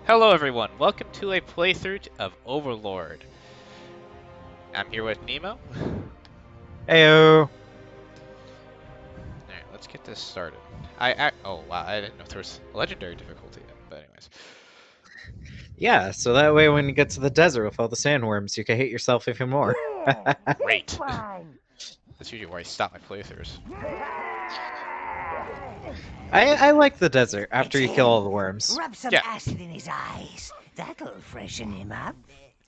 Hello everyone, welcome to a playthrough of Overlord. I'm here with Nemo. Heyo. Alright, let's get this started. Oh wow, I didn't know there was legendary difficulty in it, but anyways. Yeah, so that way when you get to the desert with all the sandworms, you can hate yourself even more. Great! That's usually where I stop my playthroughs. I like the desert after you kill all the Him. worms. Rub some Yeah. acid in his eyes. That'll freshen him up.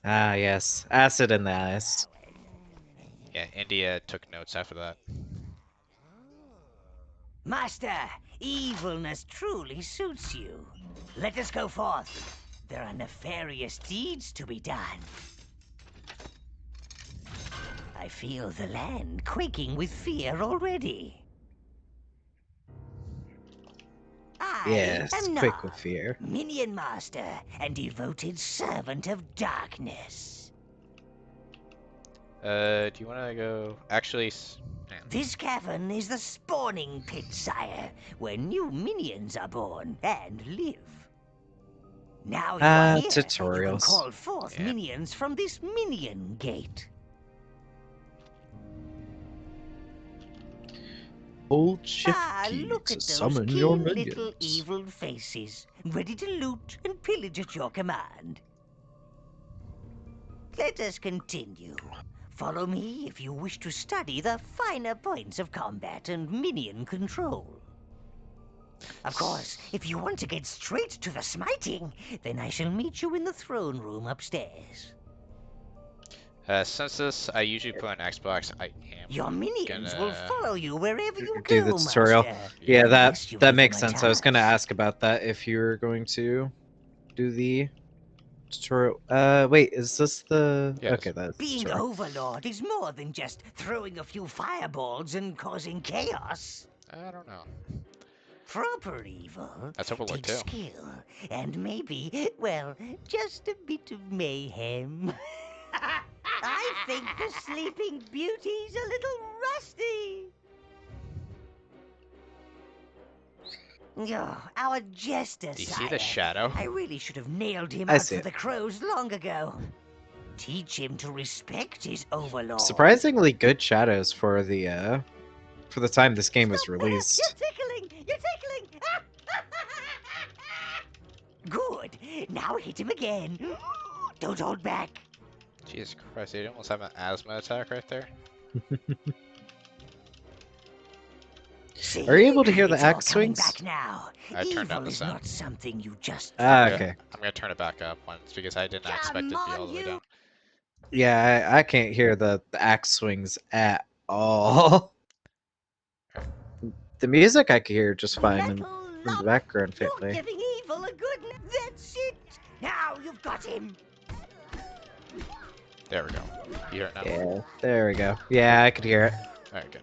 Ah, yes. Acid in the eyes. Yeah, India took notes after that. Master, evilness truly suits you. Let us go forth. There are nefarious deeds to be done. I feel the land quaking with fear already. I Yes, am quick with Nuff, fear. minion master and devoted servant of darkness. Do you want to go... Actually, This cavern is the spawning pit, sire, where new minions are born and live. Now you're here, you can Tutorials. call forth Yeah. minions from this minion gate. Hold shift key Look to at those summon your keen little minions. evil faces, ready to loot and pillage at your command. Let us continue. Follow me if you wish to study the finer points of combat and minion control. Of course, if you want to get straight to the smiting, then I shall meet you in the throne room upstairs. Since this I usually put on Xbox, I am Your minions will follow you wherever you Do the go, tutorial. Master. Yeah, Unless you that give makes them a sense. I was gonna task. ask about that if you were going to do the tutorial. Wait, is this the... Yes. Okay, that's the Being tutorial. Overlord is more than just throwing a few fireballs and causing chaos. I don't know. Proper evil That's Overlord takes too. skill and maybe, well, just a bit of mayhem. I think the Sleeping Beauty's a little rusty. Oh, our jester, Do you see the sire. shadow? I really should have nailed him I out see for it. the crows long ago. Teach him to respect his overlord. Surprisingly good shadows for the time this game was Stop! released. You're tickling! You're tickling! Good. Now hit him again. Don't hold back. Jesus Christ, you almost have an asthma attack right there. See? Are you able to hear the It's all axe coming swings? back now. I turned down Evil the is sound. not something you just Ah, Yeah, okay. I'm gonna turn it back up once because I did not expect it to be all the way down. Yeah, I can't hear the axe swings at all. The music I can hear just fine in the background You're faintly. giving evil a good. That's it. Now you've got him. There we go. You hear it now? Yeah, there we go. Yeah, I could hear it. Alright, good.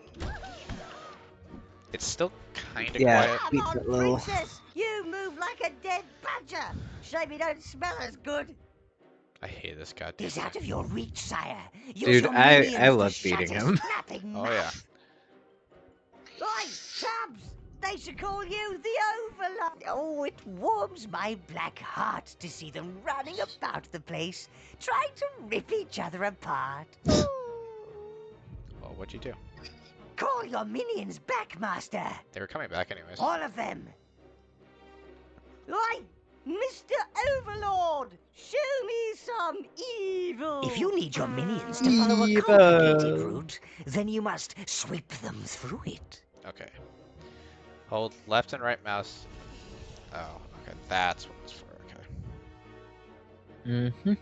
It's still kinda Yeah, quiet. beat that little... Princess. You move like a dead badger. Shame you don't smell as good. I hate this goddamn He's out thing. of your reach, sire. Use Dude, your I minions to love shut beating his him. snapping Oh mouth. yeah. Oi, Tubbs! They should call you the Overlord. Oh, it warms my black heart to see them running about the place, trying to rip each other apart. Well, what'd you do? Call your minions back, Master. They were coming back anyways. All of them. Oi, Mr. Overlord, show me some evil. If you need your minions to follow a complicated Evil. route, then you must sweep them through it. Okay. Hold left and right mouse. Oh, okay. That's what it's for. Okay. Mm-hmm.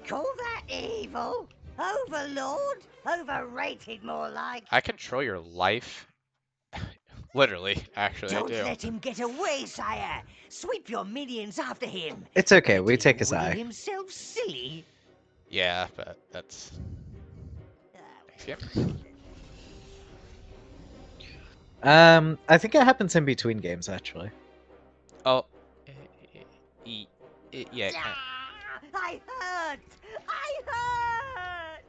Call that evil? Overlord? Overrated, more like. I control your life. Literally, actually, Don't I do. let him get away, sire. Sweep your minions after him. It's okay, Bet we he'll take his wiggle eye. himself silly. Yeah, but that's. Thanks, I think it happens in between games, actually. Oh. Yeah. I hurt! I hurt!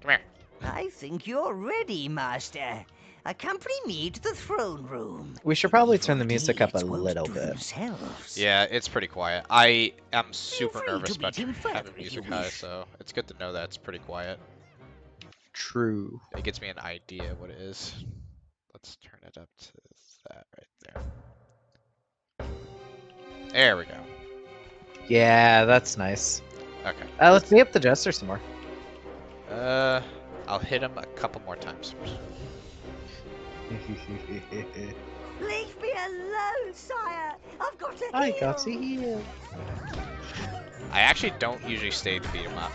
Come here. I think you're ready, Master. accompany me to the throne room. We should probably Evil turn the music up a deeds won't little do bit. themselves. Yeah, it's pretty quiet. I am super free to nervous about meet him having further if music you high, wish. so it's good to know that it's pretty quiet. True. It gives me an idea of what it is. Let's turn it up to that right there. There we go. Yeah, that's nice. Okay. Let's be up the Jester some more. I'll hit him a couple more times. Leave me alone, sire! I've got to I heal! got to heal. I actually don't usually stay to beat him up.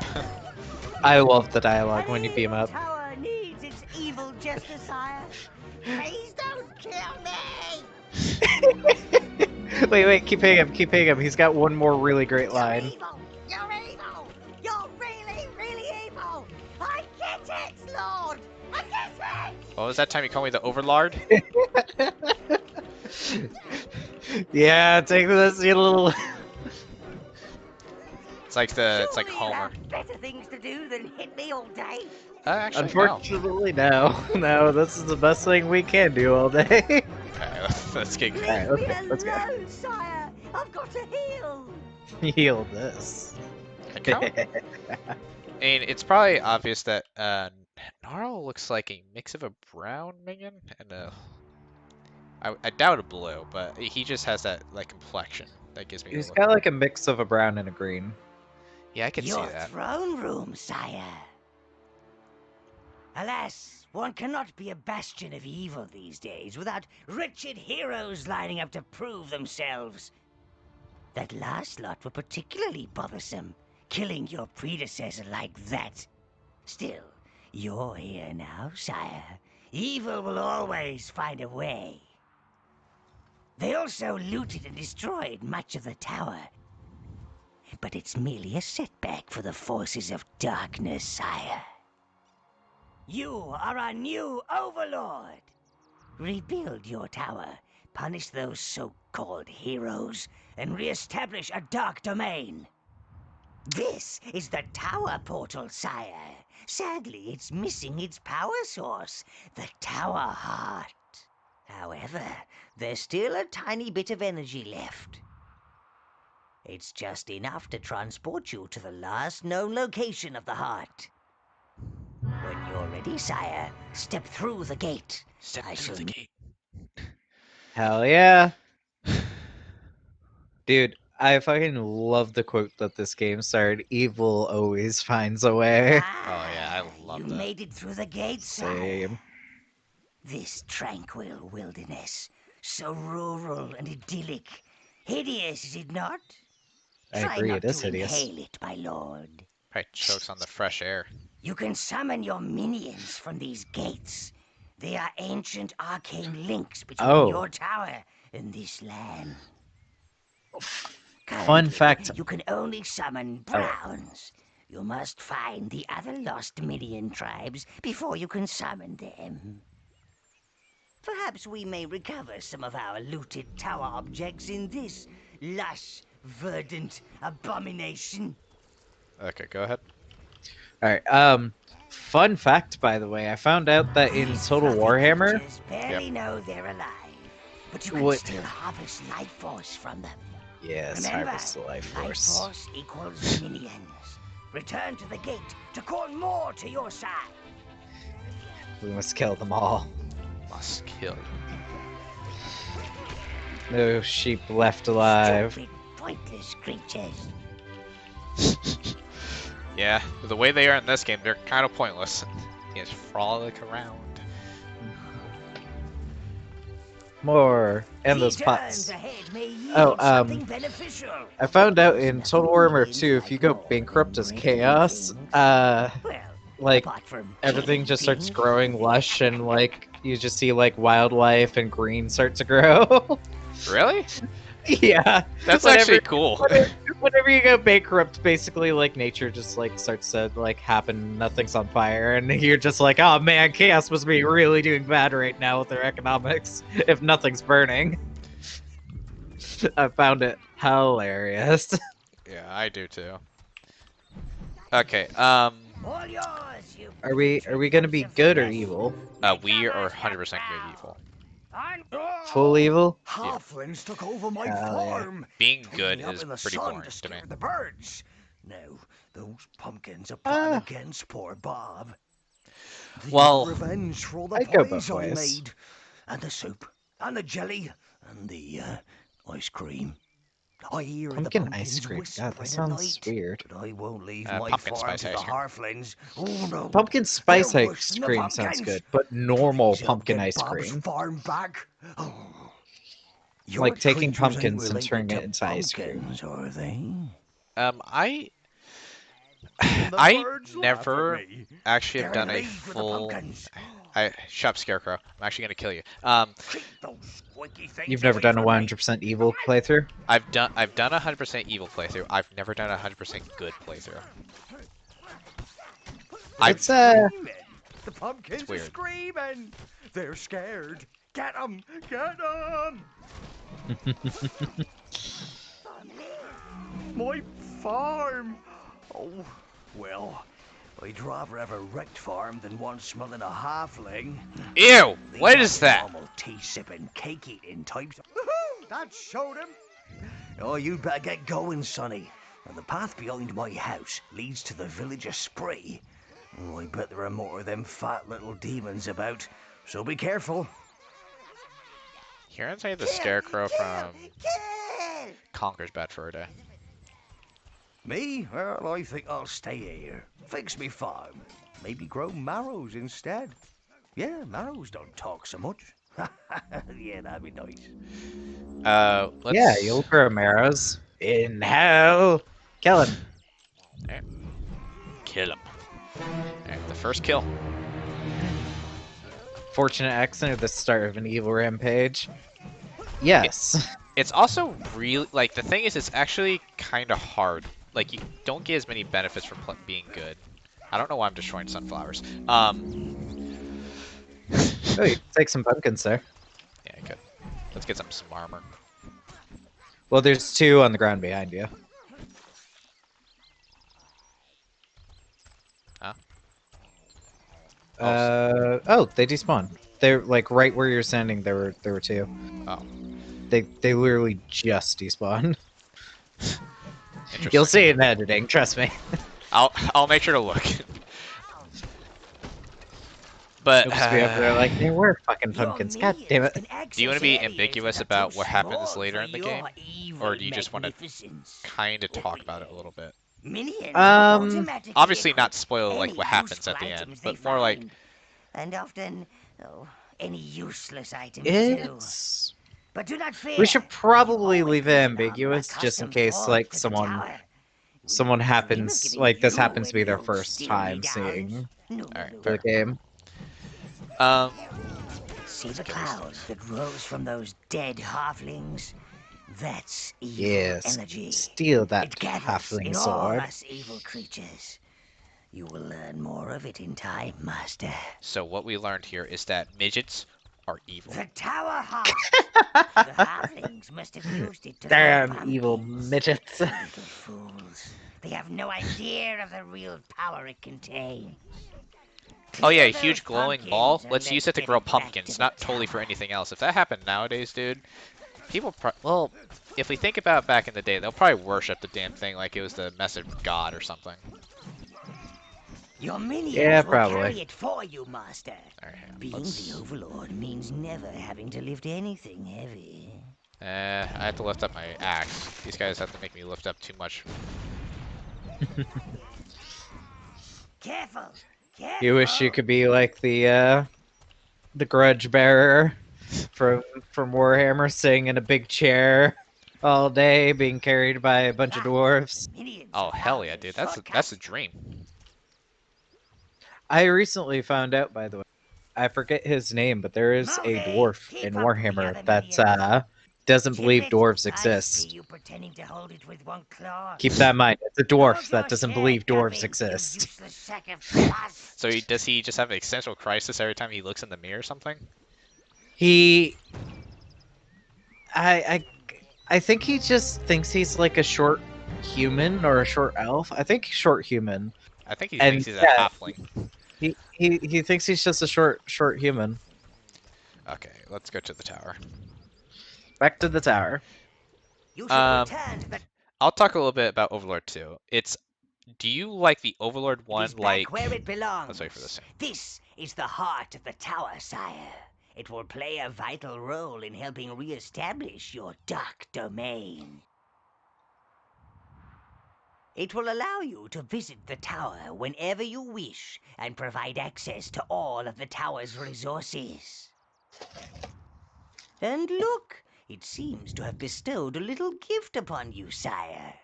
I love the dialogue An when you beat him evil up. tower needs its evil jester, sire. Please don't kill me! Wait, keep hitting him. He's got one more really great You're line. evil! You're evil! You're really, really evil! I get it, Lord! I get it! What was that time you called me the Overlord? Yeah, take this, you little. It's like it's like Surely you Homer. have better things to do than hit me all day. Actually, no. Unfortunately, no. No, this is the best thing we can do all day. Okay, let's get Leave Alright, me let's go. alone, sire! I've got to heal! Heal this. I mean, it's probably obvious that Gnarl looks like a mix of a brown minion and a. I doubt a blue, but he just has that like complexion that gives me. He's got like a mix of a brown and a green. Yeah, I can Your see that. throne room, sire. Alas, one cannot be a bastion of evil these days without wretched heroes lining up to prove themselves. That last lot were particularly bothersome, killing your predecessor like that. Still, you're here now, sire. Evil will always find a way. They also looted and destroyed much of the tower. But it's merely a setback for the forces of darkness, sire. You are our new Overlord. Rebuild your tower, punish those so-called heroes, and re-establish a dark domain. This is the tower portal, sire. Sadly, it's missing its power source, the tower heart. However, there's still a tiny bit of energy left. It's just enough to transport you to the last known location of the heart. When you're ready, sire, step through the gate. Step I through the shall- gate. Hell yeah. Dude, I fucking love the quote that this game started. Evil always finds a way. Oh, yeah, I love you that. made it through the gate, sire. Same. This tranquil wilderness, so rural and idyllic. Hideous, is it not? I Try agree, not it is to hideous. inhale it, my lord. Probably chokes on the fresh air. You can summon your minions from these gates. They are ancient arcane links between Oh. your tower and this land. Fun Currently, fact. you can only summon browns. You must find the other lost minion tribes before you can summon them. Perhaps we may recover some of our looted tower objects in this lush, verdant abomination. Okay, go ahead. Alright, fun fact, by the way, I found out that in These Total fluffy Warhammer, creatures barely know they're alive, but you can What- still harvest life force from them. yes, Remember, harvest the life life force. force equals minions. Return to the gate to call more to your side. We must kill them all. Must kill. No sheep left alive. Stupid, pointless creatures. Yeah, the way they are in this game, they're kind of pointless. You just frolic around. More. And those These pots. turns ahead may yield Oh, something beneficial. I found out in Nothing Total Warhammer means 2, if you like go more bankrupt than as breaking Chaos, things. like, Well, apart from everything killing just starts things. growing lush and, like, you just see, like, wildlife and green start to grow. Really? Yeah. That's Whenever- actually cool. Whenever you go bankrupt, basically, like, nature just, like, starts to, like, happen, nothing's on fire, and you're just like, oh man, Chaos must be really doing bad right now with their economics, if nothing's burning. I found it hilarious. Yeah, I do too. Okay, All yours, you Are we putrid gonna be lumps of good or flesh. evil? We Newcomers are have 100% good evil. Full evil? Yeah. Halflings took over my Hell yeah. farm. Being Tied good me up is in the pretty sun boring to to me. scare the birds. Now, those pumpkins are plotting Uh, against poor Bob. They Well, want revenge for all the I'd go pies both I ways. made. And the soup. And the jelly. And the ice cream. I hear the Pumpkin ice pumpkins cream. God, that whispering at sounds night. weird. But I won't leave my pumpkin farm spice to the ice cream. halflings. Oh no. Pumpkin They're spice worse ice than the cream sounds pumpkins. good, but normal Please help pumpkin get ice Bob's cream. farm back. Oh. Your Like taking creatures ain't pumpkins and related turning it to into ice cream. pumpkins, are they? I And the I birds laugh at never me. actually have They're in done a league with the full. pumpkins. I shut up, Scarecrow. I'm actually gonna kill you. Keep those squeaky things You've never away done a from me. 100% evil playthrough? I've done a 100% evil playthrough. I've never done a 100% good playthrough. It's Screaming. The It's pumpkins are weird. screaming. They're scared. Get them! Get them! My farm! Oh, well, I'd rather have a wrecked farm than one smelling a halfling. Ew! These What aren't is that? normal tea-sipping, cake-eating types. Woohoo! That showed him! Oh, you'd better get going, sonny. And the path behind my house leads to the village of Spree. Oh, I bet there are more of them fat little demons about, so be careful. Here inside the Scarecrow from Conker's Bad Fur Day. Me? Well, I think I'll stay here. Fix me farm. Maybe grow marrows instead. Yeah, marrows don't talk so much. Yeah, that'd be nice. Let's. Yeah, you'll grow marrows. In hell! Kill him. Alright. Kill him. Alright, the first kill. Fortunate accident at the start of an evil rampage. Yes. It's also really like the thing is, it's actually kind of hard. Like you don't get as many benefits from being good. I don't know why I'm destroying sunflowers. Oh, you can take some pumpkins there. Yeah, I could. Let's get some armor. Well, there's two on the ground behind you. Huh? Oh, they despawned. They're like right where you're standing. There were two. Oh. They literally just despawned. Interesting. You'll see it in editing. Trust me. I'll make sure to look. But You'll just be over there like they were fucking pumpkins. God damn it. do you want to be ambiguous about what happens later in the game, or do you just want to kind of talk about it a little bit? Obviously not spoil like what happens at the end, but more like and often any useless items It's. too. But do not fear. We should probably Always leave it visit our ambiguous just in custom case, vault like, for the someone tower. someone We dream of happens giving like this you happens to be their those first steely time downs. seeing No, Alright, no, the fair. game. See Let's the kill these clouds things. that rose from those dead halflings? That's evil Yes. energy. Steal that It gathers halfling in all sword. us evil creatures. You will learn more of it in time, Master. So what we learned here is that midgets are evil. The tower heart. The halflings must have used it to grow Damn evil pumpkins. midgets. Little fools. They have no idea of the real power it contains. Oh yeah, a Clear huge those glowing ball. pumpkins and Let's use it to get grow back to pumpkins, the not totally for tower. anything else. If that happened nowadays, dude, people well, if we think about it back in the day, they'll probably worship the damn thing like it was the message of God or something. Your minions Yeah, will probably. carry it for you, Master. Alright, hang on, Being let's... the Overlord means never having to lift anything heavy. I have to lift up my axe. These guys have to make me lift up too much. Careful! Careful! You wish you could be like the grudge bearer from Warhammer, sitting in a big chair all day, being carried by a bunch of dwarves. Minions Oh of hell yeah, halflings dude, that's shortcuts. a dream. I recently found out, by the way, I forget his name, but there is a Move it. dwarf Keep in up with the Warhammer other that minions. doesn't Tip believe it. dwarves I see exist. you pretending to hold it with one claw. Keep that in mind. It's a dwarf Hold that your doesn't share, believe dwarves Duffy, exist. You useless sack of pus. So does he just have an existential crisis every time he looks in the mirror or something? He, I think he just thinks he's like a short human or a short elf. I think short human. I think he And thinks he's a yeah, halfling. He thinks he's just a short human. Okay, let's go to the tower. Back to the tower. You should return to the. I'll talk a little bit about Overlord 2. Do you like the Overlord It one is like... back where it belongs. Let's wait for this. This is the heart of the tower, sire. It will play a vital role in helping re-establish your dark domain. It will allow you to visit the tower whenever you wish and provide access to all of the tower's resources. And look, it seems to have bestowed a little gift upon you, sire.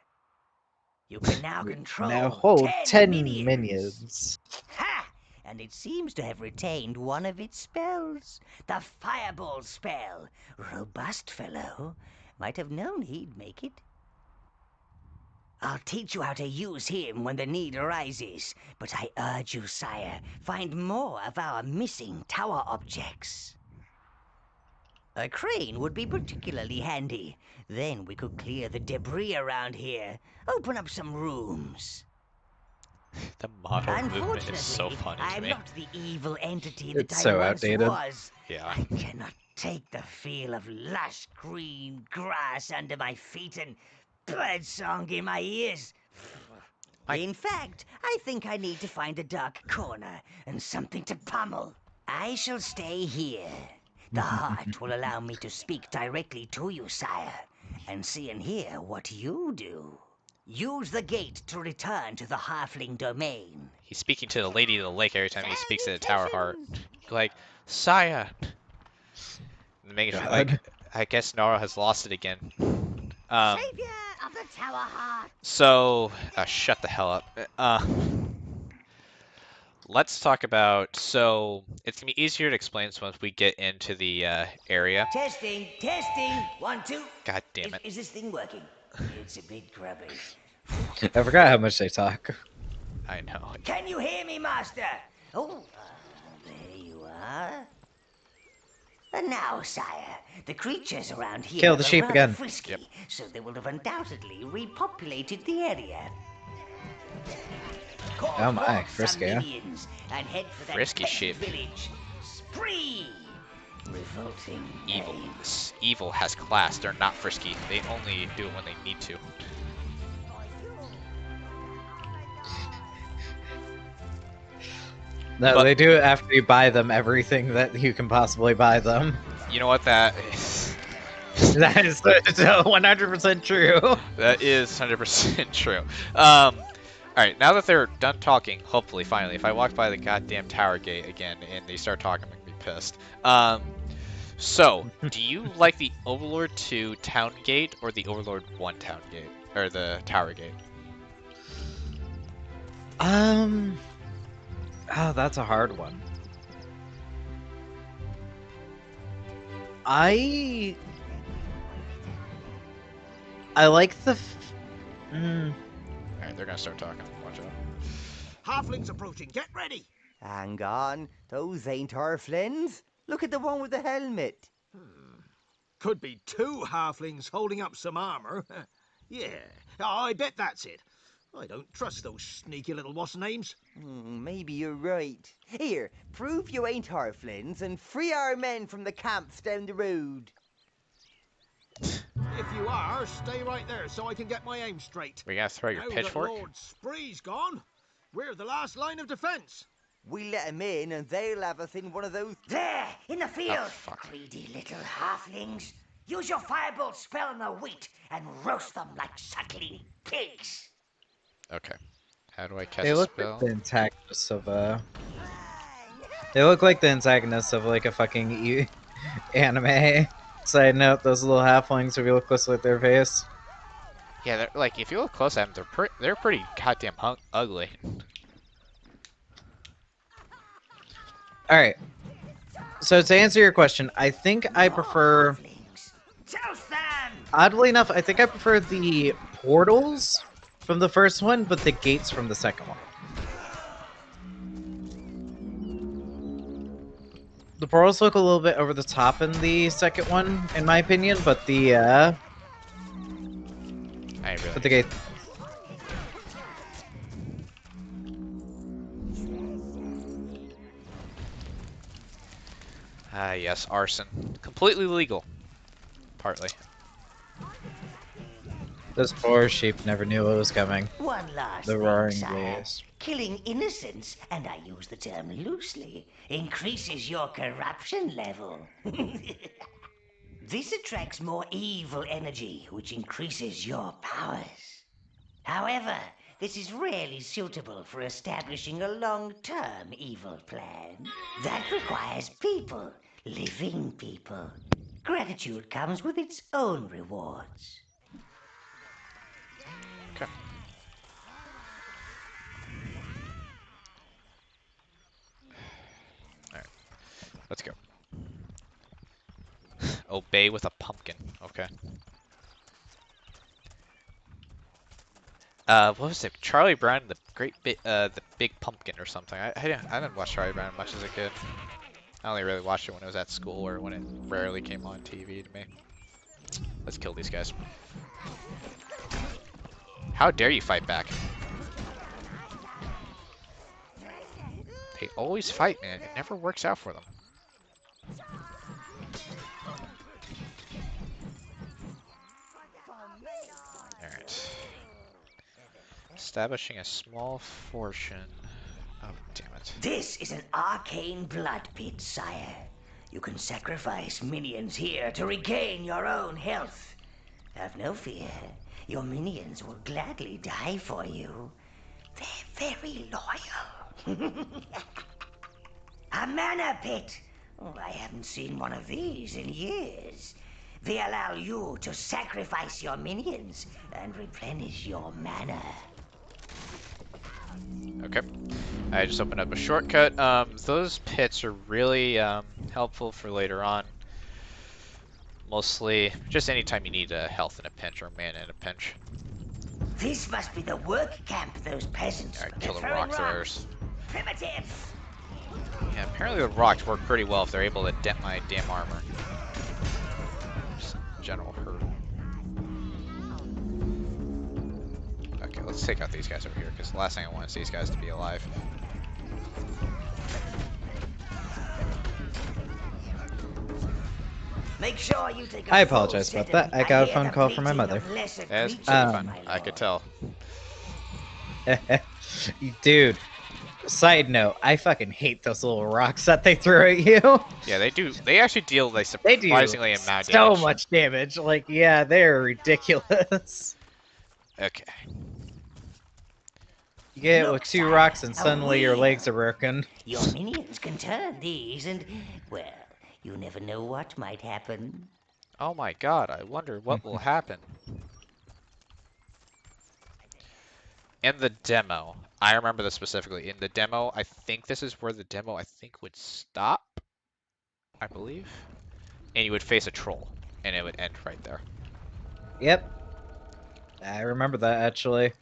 You can now control Now hold 10 minions. minions. Ha! And it seems to have retained one of its spells. The Fireball spell. Robust fellow. Might have known he'd make it. I'll teach you how to use him when the need arises. But I urge you, sire, find more of our missing tower objects. A crane would be particularly handy. Then we could clear the debris around here. Open up some rooms. The model movement is so Unfortunately, funny to I'm me. not the evil entity that It's I so once outdated. was. Yeah. I cannot take the feel of lush green grass under my feet and birdsong in my ears. In fact, I think I need to find a dark corner and something to pummel. I shall stay here. The heart will allow me to speak directly to you, sire, and see and hear what you do. Use the gate to return to the halfling domain. He's speaking to the Lady of the Lake every time he speaks to the Tower Heart. Like, Saya! God. I guess Nara has lost it again. Savior of the Tower Heart! So, shut the hell up. Let's talk about, so, it's going to be easier to explain once we get into the area. Testing. 1, 2. God damn it. Is this thing working? It's a bit grubby. I forgot how much they talk. I know. Can you hear me, Master? Oh, there you are. And now, sire, the creatures around here Kill the are sheep rather again. frisky, Yep. so they will have undoubtedly repopulated the area. Call Oh my, forth frisky, some huh? minions and head for that Frisky pet sheep. village. Spree! Revolting. Evil. name. Evil has class. They're not frisky. They only do it when they need to. No, But- they do it after you buy them everything that you can possibly buy them. You know what that is? That is 100% true. That is 100% true. Alright, now that they're done talking, hopefully, finally, if I walk by the goddamn tower gate again and they start talking, I'm gonna be pissed. So, do you like the Overlord 2 town gate or the Overlord 1 town gate? Or the tower gate? Oh, that's a hard one. I like the. Alright, they're gonna start talking. Watch out. Halflings approaching. Get ready. Hang on, those ain't halflings. Look at the one with the helmet. Could be 2 halflings holding up some armor. Yeah, I bet that's it. I don't trust those sneaky little what's names. Maybe you're right. Here, prove you ain't halflings and free our men from the camps down the road. If you are, stay right there so I can get my aim straight. We gotta throw your Now that pitchfork? Lord Spree's gone, we're the last line of defense. We let 'em in and they'll have us in one of those. There, in the field. Oh, fuck. Greedy little halflings. Use your firebolt spell on the wheat and roast them like suckling pigs. Okay. How do I cast They a look spell? like the antagonists of They look like the antagonists of like a fucking anime. Side note: those little halflings, if you look closely at their face. Yeah, they're, like, if you look close at them, they're pretty goddamn ugly. All right. So to answer your question, I think I prefer. Halflings. Toast them! Oddly enough, I think I prefer the portals from the first one, but the gates from the second one. The portals look a little bit over the top in the second one, in my opinion, but the I really. gate. Ah, yes, arson. Completely legal. Partly. Those poor sheep never knew what was coming. One last The thing, roaring sire. blaze. Killing innocents, and I use the term loosely, increases your corruption level. This attracts more evil energy, which increases your powers. However, this is rarely suitable for establishing a long-term evil plan. That requires people, living people. Gratitude comes with its own rewards. Okay. Alright. Let's go. Obey with a pumpkin. Okay. What was it? Charlie Brown, and the Big Pumpkin or something. I didn't watch Charlie Brown much as a kid. I only really watched it when it was at school or when it rarely came on TV to me. Let's kill these guys. How dare you fight back? They always fight, man. It never works out for them. Alright. Establishing a small fortune. Oh, damn it. This is an arcane blood pit, sire. You can sacrifice minions here to regain your own health. Have no fear. Your minions will gladly die for you. They're very loyal. A mana pit. Oh, I haven't seen one of these in years. They allow you to sacrifice your minions and replenish your mana. Okay. I just opened up a shortcut. Those pits are really helpful for later on. Mostly just anytime you need health in a pinch or mana in a pinch. This must be the work camp of those peasants. Alright, but kill they're the throwing rock throwers. Primitive! Yeah, apparently the rocks work pretty well if they're able to dent my damn armor. Just general hurt. Okay, let's take out these guys over here, because the last thing I want is these guys to be alive. Make sure you take a I full apologize set about of- that. I got a hear phone the call from my bleating mother. of lesser That's creatures, fine. my I could lord. tell. Dude, side note, I fucking hate those little rocks that they throw at you. Yeah, they do. They actually deal like They do surprisingly amount of so damage. much damage. Like, yeah, they're ridiculous. Okay. You get hit with Look, 2 sire, rocks and a suddenly your legs are wheel. broken. Your minions can turn these and, well, you never know what might happen. Oh my god, I wonder what will happen. In the demo, I remember this specifically. In the demo, I think this is where the demo, I think, would stop. I believe. And you would face a troll. And it would end right there. Yep. I remember that, actually.